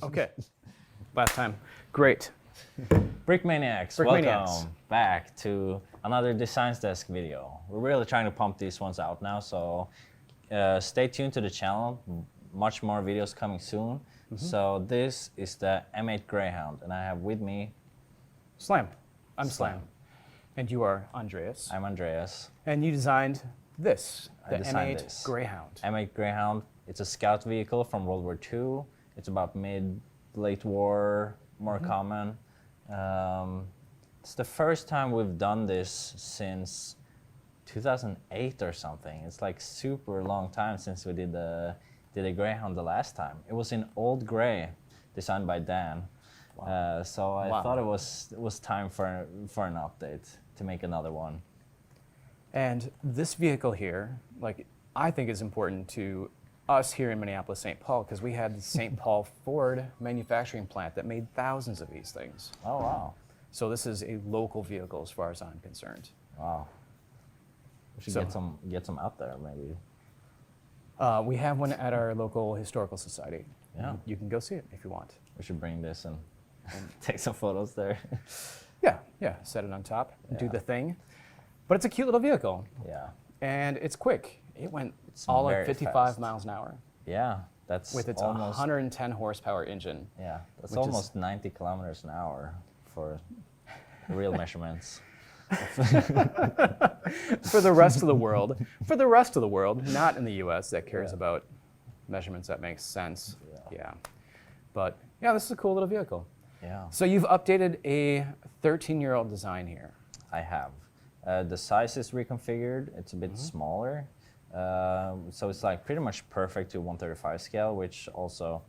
Okay. Last time. Great. Brickmaniacs, welcome back to another Designs Desk video. We're really trying to pump these ones out now, so stay tuned to the channel. Much more videos coming soon. So this is the M8 Greyhound, and I have with me Slam. I'm Slam. And you are Andreas. I'm Andreas. And you designed this, the designed M8 this. Greyhound. M8 Greyhound. It's a scout vehicle from World War II. It's about late war, more common. It's the first time we've done this since 2008 or something. It's like super long time since we did a Greyhound the last time. It was in old gray, designed by Dan. Wow. So I thought it was time for an update to make another one. And this vehicle here, like, I think is important to us here in Minneapolis, St. Paul, because we had the St. Paul Ford manufacturing plant that made thousands of these things. Oh, wow. So this is a local vehicle as far as I'm concerned. Wow. We should get some out there, maybe. We have one at our local historical society. Yeah. You can go see it if you want. We should bring this and take some photos there. Yeah, set it on top, do the thing. But it's a cute little vehicle. Yeah. And it's quick. It went all at 55 fast. miles an hour. Yeah, that's with its almost 110 horsepower engine. Yeah, that's almost 90 kilometers an hour for real measurements. For the rest of the world, not in the U.S. that cares about measurements that make sense. Yeah. But yeah, this is a cool little vehicle. Yeah. So you've updated a 13-year-old design here. I have. The size is reconfigured. It's a bit smaller. So it's like pretty much perfect to 135 scale, which also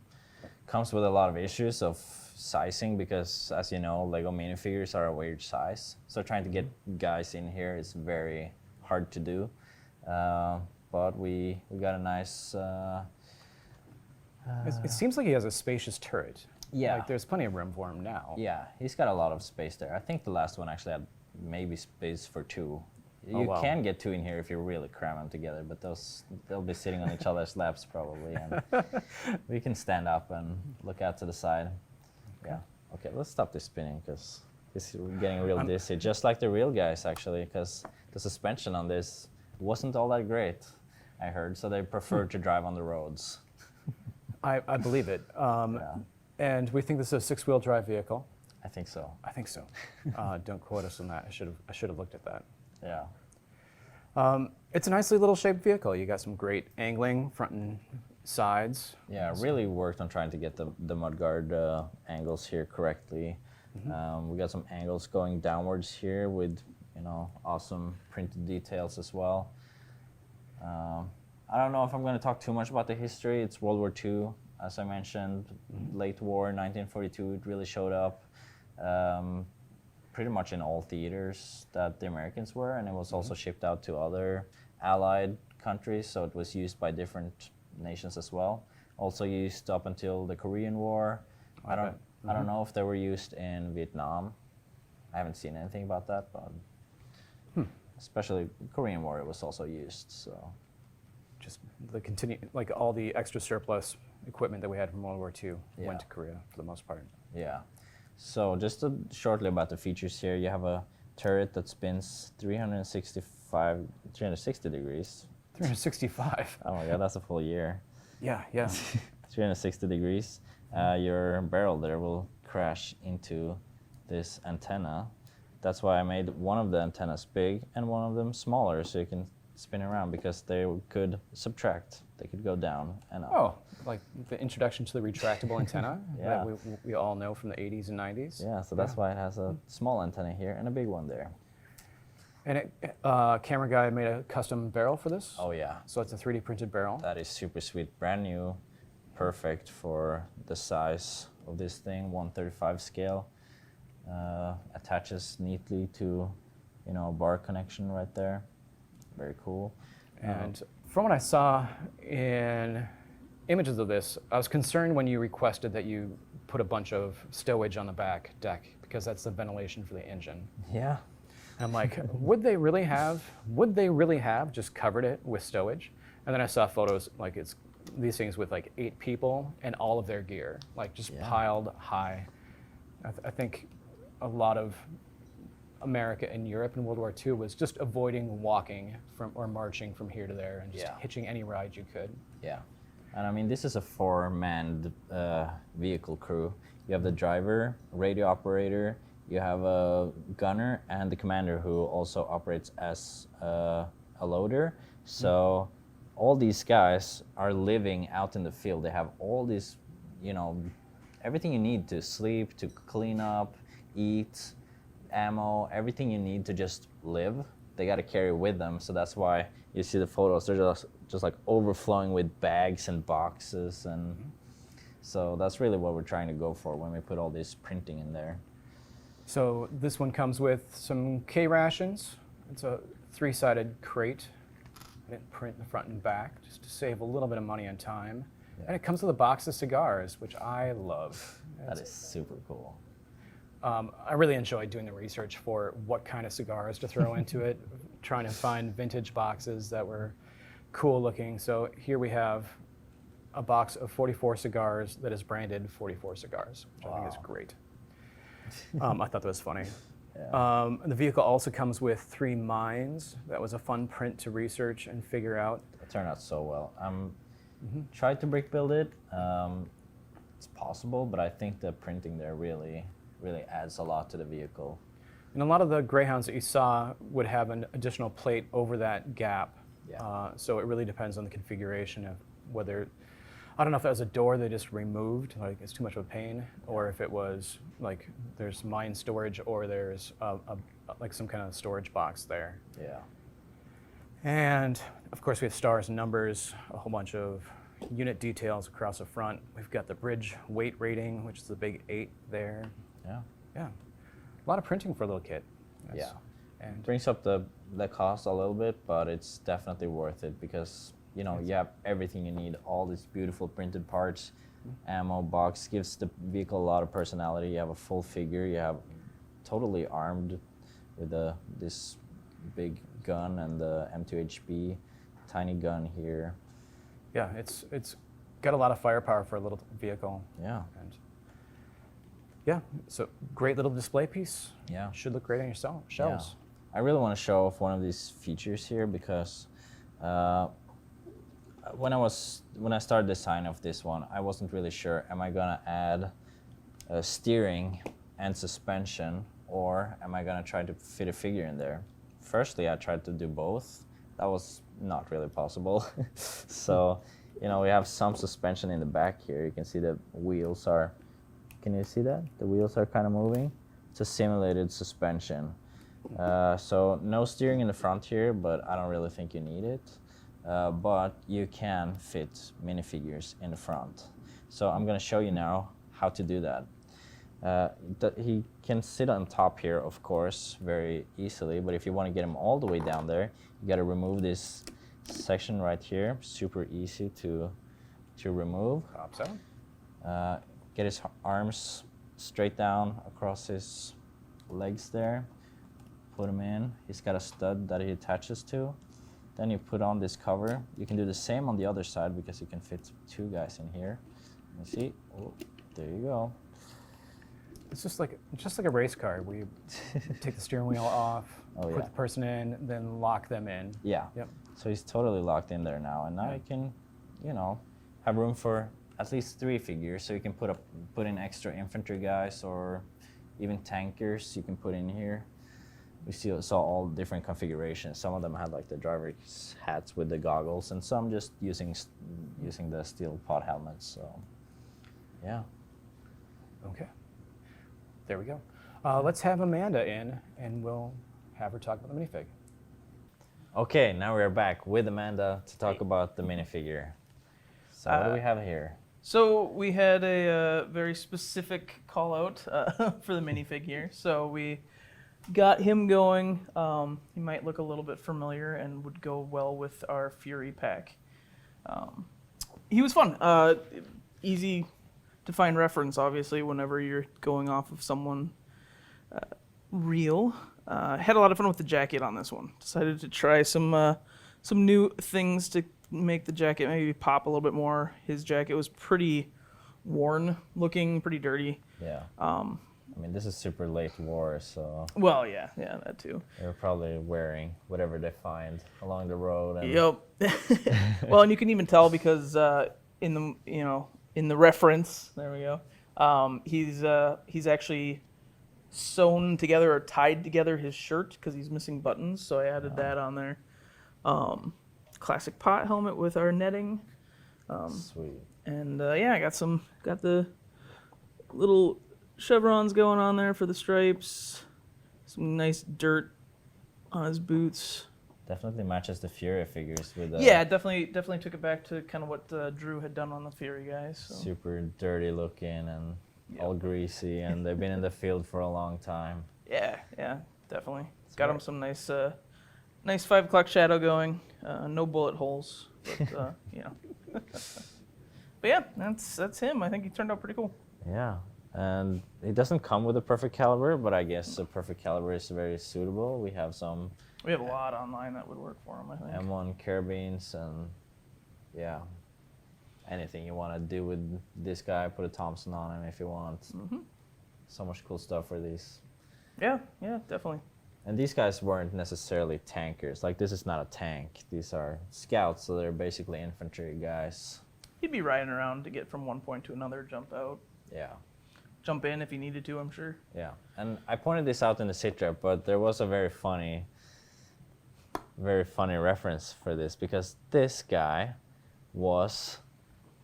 comes with a lot of issues of sizing because, as you know, Lego minifigures are a weird size. So trying to get guys in here is very hard to do. But we got a nice... It seems like he has a spacious turret. Yeah. Like there's plenty of room for him now. Yeah, he's got a lot of space there. I think the last one actually had maybe space for two. You can get two in here if you really cram them together, but they'll be sitting on each other's laps probably, and we can stand up and look out to the side. Yeah. Okay, let's stop this spinning because this is getting real dizzy, just like the real guys actually, because the suspension on this wasn't all that great, I heard, so they preferred to drive on the roads. I believe it. And we think this is a six-wheel drive vehicle. I think so. I think so. Don't quote us on that. I should have looked at that. Yeah. It's a nicely little shaped vehicle. You got some great angling front and sides. Yeah, really worked on trying to get the mudguard angles here correctly. We got some angles going downwards here with awesome printed details as well. I don't know if I'm going to talk too much about the history. It's World War II, as I mentioned, late war, 1942. It really showed up. Pretty much in all theaters that the Americans were, and it was also shipped out to other allied countries, so it was used by different nations as well. Also used up until the Korean War. I don't know if they were used in Vietnam. I haven't seen anything about that, but especially Korean War, it was also used. So just like all the extra surplus equipment that we had from World War II went to Korea for the most part. Yeah. So just shortly about the features here, you have a turret that spins 360 degrees. 365. Oh my God, that's a full year. Yeah. 360 degrees. Your barrel there will crash into this antenna. That's why I made one of the antennas big and one of them smaller, so you can spin around, because they could subtract. They could go down and up. Oh, like the introduction to the retractable antenna that we all know from the 80s and 90s. Yeah, so that's why it has a small antenna here and a big one there. And camera guy made a custom barrel for this? Oh yeah. So it's a 3D printed barrel? That is super sweet. Brand new, perfect for the size of this thing, 135 scale. Attaches neatly to, a bar connection right there. Very cool. And from what I saw in images of this, I was concerned when you requested that you put a bunch of stowage on the back deck, because that's the ventilation for the engine. Yeah. And I'm like, would they really have just covered it with stowage? And then I saw photos, like it's these things with like 8 people and all of their gear, like just piled high. I think a lot of America and Europe in World War II was just avoiding walking from or marching from here to there and just hitching any ride you could. Yeah. And I mean, this is a 4-manned vehicle crew. You have the driver, radio operator, you have a gunner, and the commander who also operates as a loader. So all these guys are living out in the field. They have all this, you know, everything you need to sleep, to clean up, eat, ammo, everything you need to just live, they got to carry with them. So that's why you see the photos. They're just like overflowing with bags and boxes. And so that's really what we're trying to go for when we put all this printing in there. So this one comes with some K rations. It's a 3-sided crate. I didn't print the front and back just to save a little bit of money and time. And it comes with a box of cigars, which I love. That is super cool. I really enjoyed doing the research for what kind of cigars to throw into it, trying to find vintage boxes that were cool looking. So here we have a box of 44 cigars that is branded 44 cigars, which I think is great. I thought that was funny. Yeah. The vehicle also comes with 3 mines. That was a fun print to research and figure out. It turned out so well. Tried to brick build it. It's possible, but I think the printing there really adds a lot to the vehicle. And a lot of the Greyhounds that you saw would have an additional plate over that gap. Yeah. So it really depends on the configuration of whether, I don't know if that was a door they just removed, like it's too much of a pain, or if it was like there's mine storage or there's like some kind of storage box there. Yeah. And of course we have stars and numbers, a whole bunch of unit details across the front. We've got the bridge weight rating, which is the big 8 there. Yeah. Yeah. A lot of printing for a little kit. Yeah. And Brings up the cost a little bit, but it's definitely worth it because, you know, you have everything you need, all these beautiful printed parts, ammo box, gives the vehicle a lot of personality. You have a full figure, you have totally armed with this big gun and the M2HB, tiny gun here. yeah, it's got a lot of firepower for a little vehicle. Yeah. And yeah, so great little display piece. Yeah. Should look great on your shelves. Yeah. I really want to show off one of these features here because when I started design of this one, I wasn't really sure, am I gonna add steering and suspension, or am I gonna try to fit a figure in there? Firstly, I tried to do both. That was not really possible. So, you know, we have some suspension in the back here. You can see the wheels are, can you see that? The wheels are kind of moving. It's a simulated suspension. So no steering in the front here, but I don't really think you need it. But you can fit minifigures in the front. So I'm gonna show you now how to do that. He can sit on top here, of course, very easily, but if you want to get him all the way down there, you got to remove this section right here. Super easy to remove. Pops out. Get his arms straight down across his legs there. Put him in. He's got a stud that he attaches to. Then you put on this cover. You can do the same on the other side because you can fit 2 guys in here. You see? Oh, there you go. It's just like a race car where you take the steering wheel off, put the person in, then lock them in. Yeah. Yep. So he's totally locked in there now, and now you can, you know, have room for at least 3 figures. So you can put in extra infantry guys or even tankers. You can put in here. We saw all different configurations. Some of them had like the driver's hats with the goggles, and some just using the steel pod helmets. So, yeah. Okay. There we go. Let's have Amanda in, and we'll have her talk about the minifig. Okay, now we're back with Amanda to talk about the minifigure. So what do we have here? So we had a very specific call out for the minifig here. So we got him going. He might look a little bit familiar and would go well with our Fury pack. He was fun. Easy to find reference, obviously, whenever you're going off of someone real. Had a lot of fun with the jacket on this one. Decided to try some new things to make the jacket maybe pop a little bit more. His jacket was pretty worn looking, pretty dirty. Yeah. I mean, this is super late war, so Well, yeah, that too. they're probably wearing whatever they find along the road. And Yep. Well, and you can even tell because in the reference, there we go. He's actually sewn together or tied together his shirt because he's missing buttons, so I added that on there. Classic pot helmet with our netting, Sweet. and I got the little chevrons going on there for the stripes. Some nice dirt on his boots. Definitely matches the Fury figures with the Yeah, definitely took it back to kind of what Drew had done on the Fury guys. So. super dirty looking and Yep. all greasy, and they've been in the field for a long time. Yeah, definitely. It's Got very- him some nice 5 o'clock shadow going. No bullet holes, but But yeah, that's him. I think he turned out pretty cool. Yeah, and it doesn't come with a perfect caliber, but I guess a perfect caliber is very suitable. We have some We have a lot online that would work for him, I think. M1 carabines, and yeah, anything you want to do with this guy, put a Thompson on him if you want. Mm-hmm. So much cool stuff for these. Yeah, definitely. And these guys weren't necessarily tankers. Like, this is not a tank. These are scouts, so they're basically infantry guys. He'd be riding around to get from one point to another, jump out, Yeah. jump in if he needed to, I'm sure. Yeah, and I pointed this out in the sit rep, but there was a very funny reference for this, because this guy was,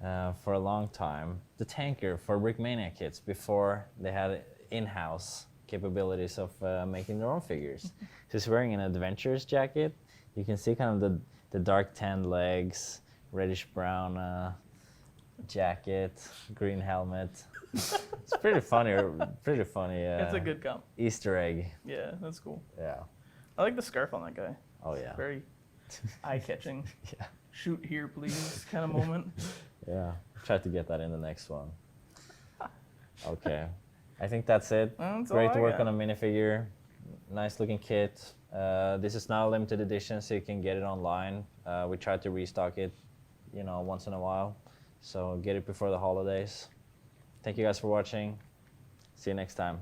for a long time, the tanker for Brickmania kits before they had in-house capabilities of making their own figures. He's wearing an adventurers jacket. You can see kind of the dark tan legs, reddish brown jacket, green helmet. It's pretty funny. It's a good comp. Easter egg. Yeah, that's cool. Yeah. I like the scarf on that guy. Oh yeah. Very eye-catching. Yeah. Shoot here, please, kind of moment. Yeah. Try to get that in the next one. Okay. I think that's it. That's Great all I work got. on a minifigure. Nice looking kit. This is now a limited edition, so you can get it online. We try to restock it, once in a while. So get it before the holidays. Thank you guys for watching. See you next time.